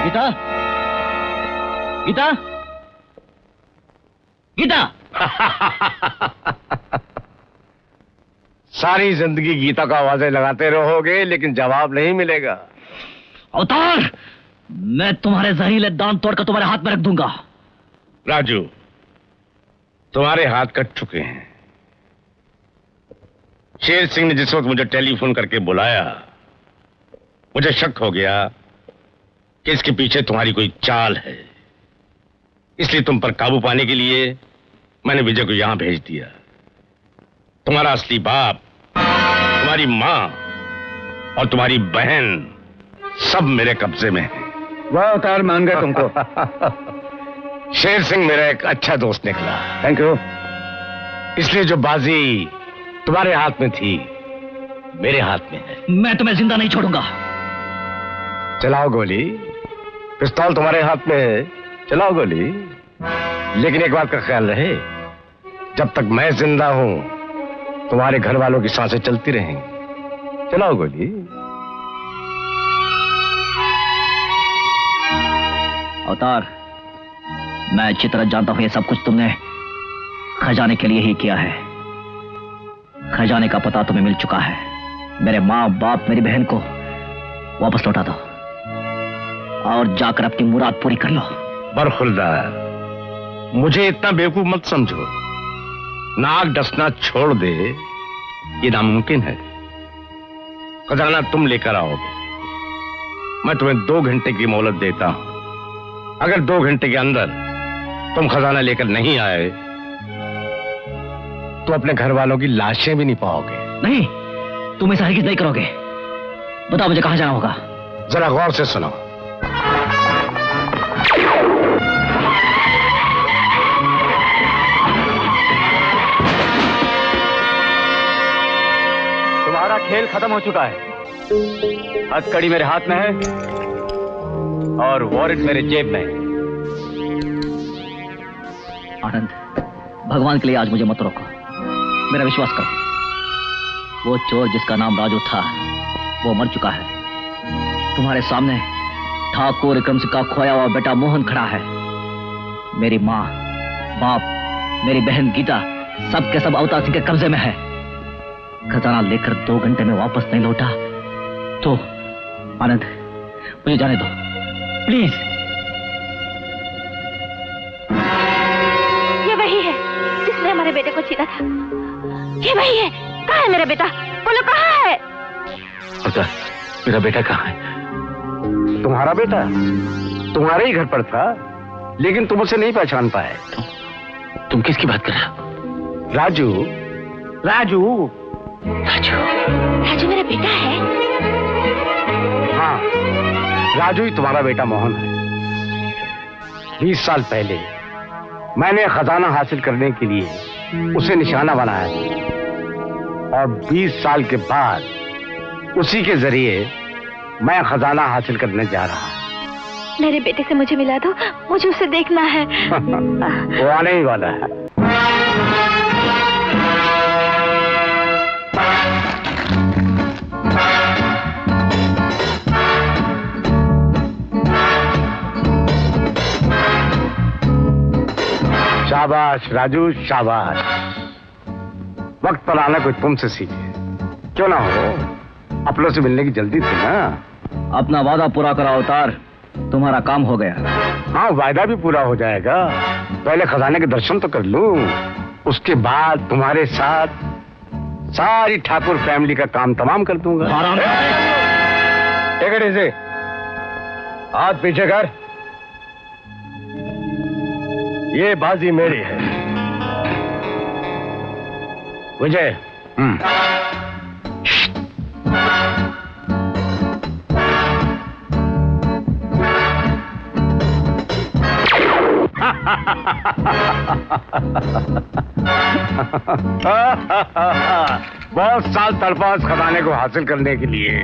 गीता, गीता, गीता। सारी जिंदगी गीता को आवाजें लगाते रहोगे लेकिन जवाब नहीं मिलेगा। अवतार, मैं तुम्हारे जहरीले दांत तोड़कर तुम्हारे हाथ में रख दूंगा। राजू, तुम्हारे हाथ कट चुके हैं। शेर सिंह ने जिस वक्त मुझे टेलीफोन करके बुलाया, मुझे शक हो गया कि इसके पीछे तुम्हारी कोई चाल है। इसलिए तुम पर काबू पाने के लिए मैंने विजय को यहां भेज दिया। तुम्हारा असली बाप, तुम्हारी मां और तुम्हारी बहन सब मेरे कब्जे में है। वाह अवतार, मान गए तुमको। शेर सिंह मेरा एक अच्छा दोस्त निकला। Thank you. इसलिए जो बाजी तुम्हारे हाथ में थी मेरे हाथ में है। मैं तुम्हें जिंदा नहीं छोड़ूंगा। चलाओ गोली। पिस्तौल तुम्हारे हाथ में है, चलाओ गोली। लेकिन एक बात का ख्याल रहे, जब तक मैं जिंदा हूं तुम्हारे घर वालों की सांसें चलती रहेंगी। चलाओ गोली। अवतार, मैं अच्छी तरह जानता हूं ये सब कुछ तुमने खजाने के लिए ही किया है। खजाने का पता तुम्हें मिल चुका है। मेरे माँ बाप, मेरी बहन को वापस लौटा दो और जाकर अपनी मुराद पूरी कर लो। बरखुरदार, मुझे इतना बेवकूफ मत समझो। नाक डसना छोड़ दे, ये नामुमकिन है। खजाना तुम लेकर आओगे। मैं तुम्हें 2 घंटे की मोहलत देता हूं। अगर 2 घंटे के अंदर तुम खजाना लेकर नहीं आए तो अपने घर वालों की लाशें भी नहीं पाओगे। नहीं, तुम ऐसा हरगिज़ नहीं करोगे। बताओ मुझे कहां जाना होगा। जरा गौर से सुनो। तुम्हारा खेल खत्म हो चुका है। हथकड़ी मेरे हाथ में है और वारंट मेरे जेब में। आनंद, भगवान के लिए आज मुझे मत रोको। मेरा विश्वास करो। वो चोर जिसका नाम राजू था वो मर चुका है। तुम्हारे सामने ठाकुर विक्रम सिंह का खोया हुआ बेटा मोहन खड़ा है। मेरी माँ, बाप, मेरी बहन गीता सब के सब अवतार सिंह के कब्जे में है। खजाना लेकर 2 घंटे में वापस नहीं लौटा तो आनंद, मुझे जाने दो प्लीज। ये वही है जिसने हमारे बेटे को छीना था। ये वही है। कहाँ है मेरा बेटा? बोलो कहाँ है? अवतार, मेरा बेटा कहाँ है? तुम्हारा बेटा तुम्हारे ही घर पर था, लेकिन तुम उसे नहीं पहचान पाए। तुम किसकी बात कर रहे हो? राजू। राजू। राजू। राजू मेरा बेटा है? हाँ, राजू ही तुम्हारा बेटा मोहन है। 20 साल पहले मैंने खजाना हासिल करने के लिए उसे निशाना बनाया और 20 साल के बाद उसी के जरिए मैं खजाना हासिल करने जा रहा हूं। मेरे बेटे से मुझे मिला दो, मुझे उसे देखना है। वो आने ही वाला है। शाबाश राजू, शाबाश। वक्त पर आना कोई तुमसे सीखे। क्यों ना हो, अपनों से मिलने की जल्दी थी ना। अपना वादा पूरा करो अवतार, तुम्हारा काम हो गया। हाँ, वादा भी पूरा हो जाएगा। पहले खजाने के दर्शन तो कर लूं, उसके बाद तुम्हारे साथ सारी ठाकुर फैमिली का काम तमाम कर दूंगा। Take it easy. हाथ पीछे कर। ये बाजी मेरी है। विजय। बहुत साल तड़पा उस खजाने को हासिल करने के लिए।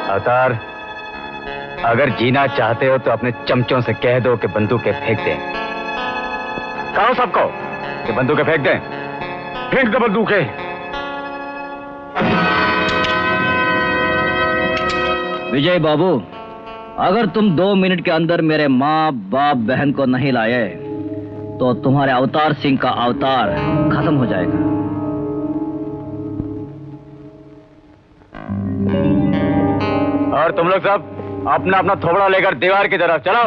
अवतार, अगर जीना चाहते हो तो अपने चमचों से कह दो कि बंदूकें फेंक दें। कहो सबको कि बंदूकें फेंक दें। फेंक दो बंदूकें। विजय बाबू, अगर तुम 2 मिनट के अंदर मेरे माँ बाप बहन को नहीं लाए तो तुम्हारे अवतार सिंह का अवतार खत्म हो जाएगा। और तुम लोग सब अपना अपना थोबड़ा लेकर दीवार की तरफ चलो।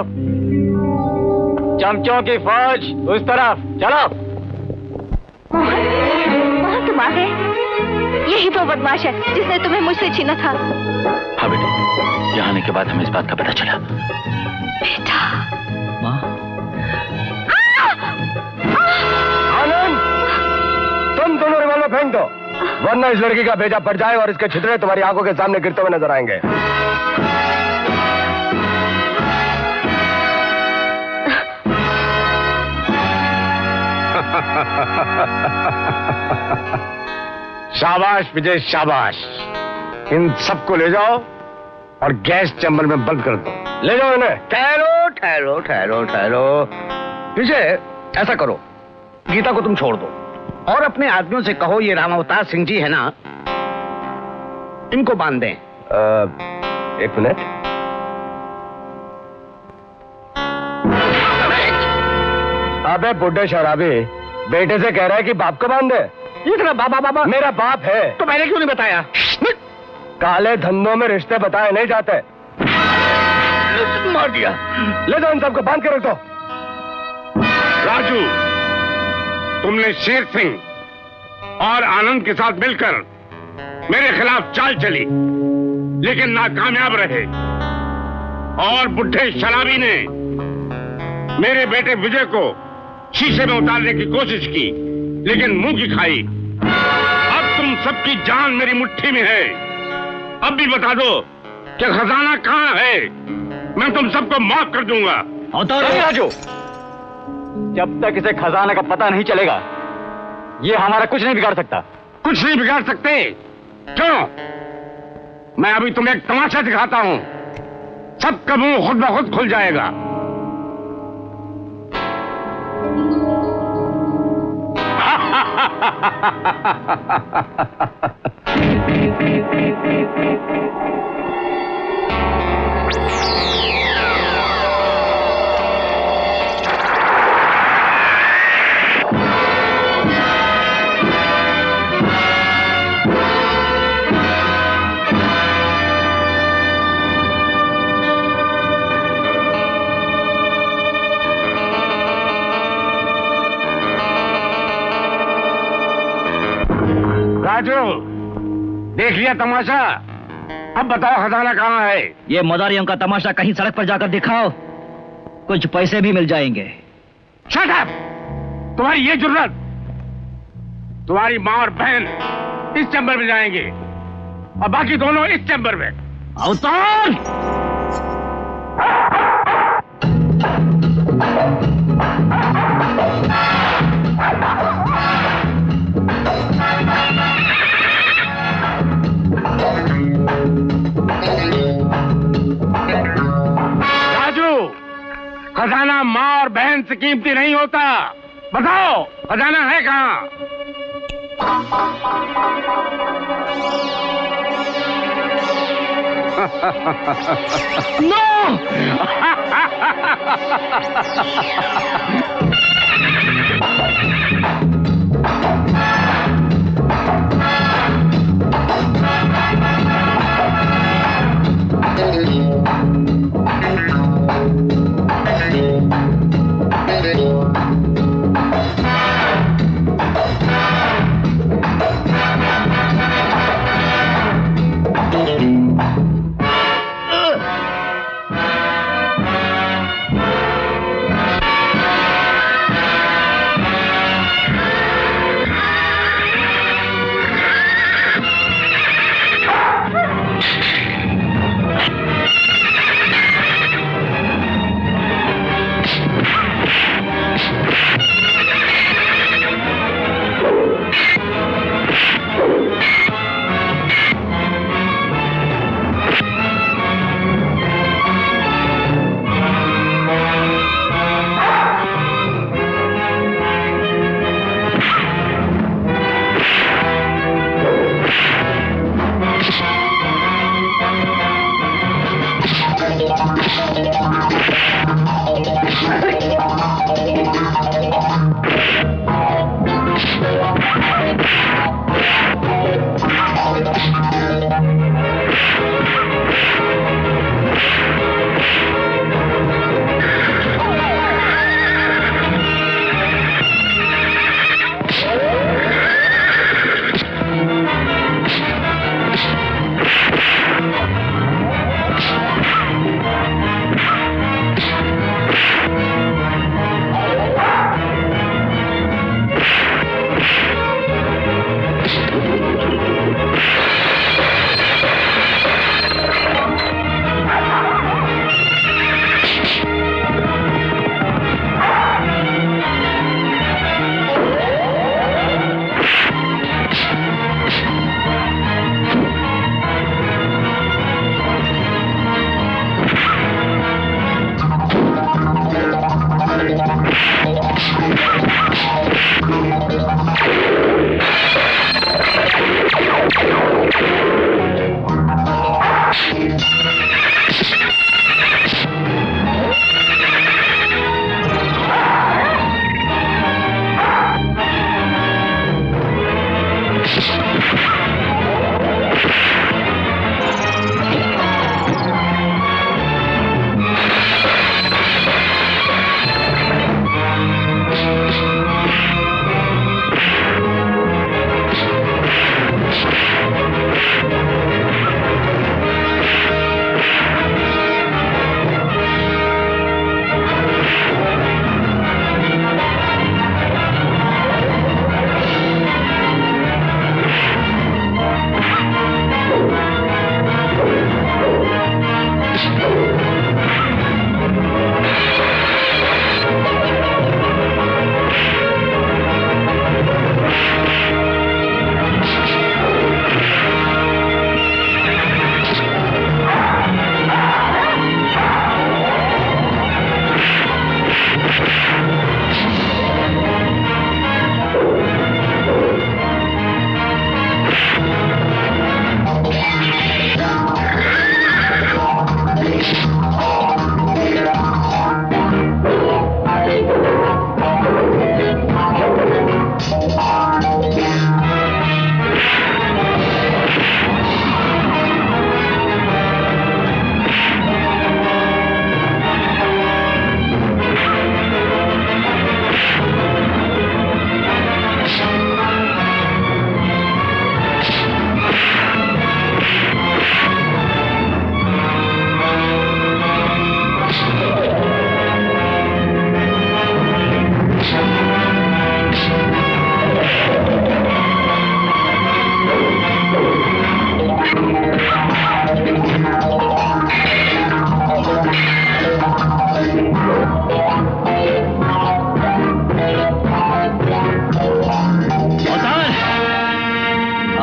चमचों की फौज उस तरफ चलो। मोहन, तुम आ गए। यही वो बदमाश है जिसने तुम्हें मुझसे छीना था। हाँ बेटे, यहाँ आने के बाद हमें इस बात का पता चला। बेटा। माँ, आनंद, तुम दोनों रिवॉल्वर फेंक दो, वरना इस लड़की का भेजा पड़ जाए और इसके छितरे तुम्हारी आंखों के सामने गिरते हुए नजर आएंगे। शाबाश विजय, शाबाश। इन सबको ले जाओ और गैस चैम्बर में बंद कर दो। ले जाओ इन्हें। ठहरो ठहरो ठहरो ठहरो। विजय, ऐसा करो, गीता को तुम छोड़ दो और अपने आदमियों से कहो ये राम अवतार सिंह जी है ना, इनको बांध दें। एक मिनट। अबे बुड्ढे शराबी, बेटे से कह रहा है कि बाप को बांध दे। ये तेरा बाबा बाबा मेरा बाप है। तो मैंने क्यों नहीं बताया? काले धंधों में रिश्ते बताए नहीं जाते। मार दिया। ले जाओ इन सबको, बांध के रख दो। राजू, तुमने शेर सिंह और आनंद के साथ मिलकर मेरे खिलाफ चाल चली, लेकिन नाकामयाब रहे। और बुढ़े शराबी ने मेरे बेटे विजय को शीशे में उतारने की कोशिश की, लेकिन मुंह की खाई। अब तुम सबकी जान मेरी मुट्ठी में है। अब भी बता दो कि खजाना कहां है, मैं तुम सबको माफ कर दूंगा। नहीं राजू, जब तक इसे खजाना का पता नहीं चलेगा, ये हमारा कुछ नहीं बिगाड़ सकता। कुछ नहीं बिगाड़ सकते? क्यों? मैं अभी तुम्हें एक तमाशा दिखाता हूं, सबका मुंह खुद ब खुद खुल जाएगा। राजू, देख लिया तमाशा? अब बताओ खजाना कहाँ है? ये मदारियों का तमाशा कहीं सड़क पर जाकर दिखाओ, कुछ पैसे भी मिल जाएंगे। Shut up! तुम्हारी ये जुर्रत! तुम्हारी माँ और बहन इस चैम्बर में जाएंगे और बाकी दोनों इस चैम्बर में। अवतार! राजू, खजाना माँ और बहन से कीमती नहीं होता। बताओ खजाना है कहाँ? नो!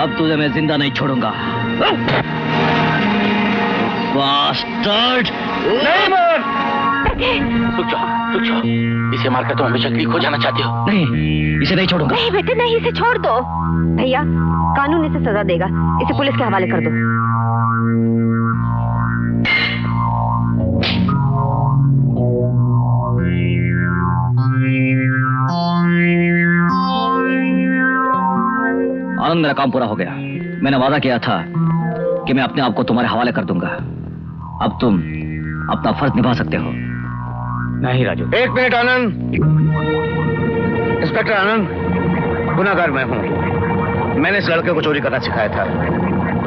अब तुझे मैं जिंदा नहीं छोड़ूंगा। बास्टर्ड! नहीं मार! रुक जाओ। इसे मारकर तुम हमेशा के लिए खो जाना चाहते हो? नहीं, इसे नहीं छोड़ूंगा। नहीं बेटे नहीं, इसे छोड़ दो। भैया कानून इसे सजा देगा, इसे पुलिस के हवाले कर दो। आनंद, मेरा काम पूरा हो गया। मैंने वादा किया था कि मैं अपने आप को तुम्हारे हवाले कर दूंगा। अब तुम अपना फर्ज निभा सकते हो। नहीं राजू। एक मिनट आनंद। इंस्पेक्टर आनंद, गुनाहगार मैं हूं। मैंने इस लड़के को चोरी करना सिखाया था।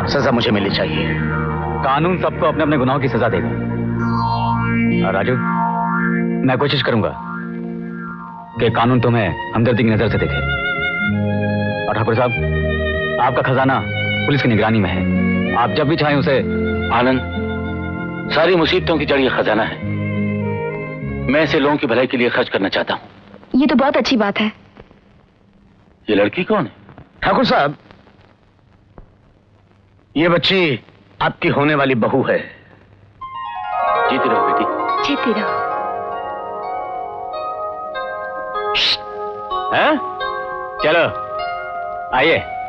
सजा मुझे मिलनी चाहिए। कानून सबको अपने अपने गुनाहों की सजा देगा। राजू, मैं कोशिश करूंगा कि कानून तुम्हें हमदर्दी की नजर से देखे। और ठाकुर साहब, आपका खजाना पुलिस की निगरानी में है। आप जब भी चाहें उसे। आनंद, सारी मुसीबतों की जड़ ये खजाना है। मैं इसे लोगों की भलाई के लिए खर्च करना चाहता हूँ। ये तो बहुत अच्छी बात है। ये लड़की कौन है? ठाकुर साहब, ये बच्ची आपकी होने वाली बहू है। जीती रहो बेटी। जीती रहो। हैं? चलो आइए।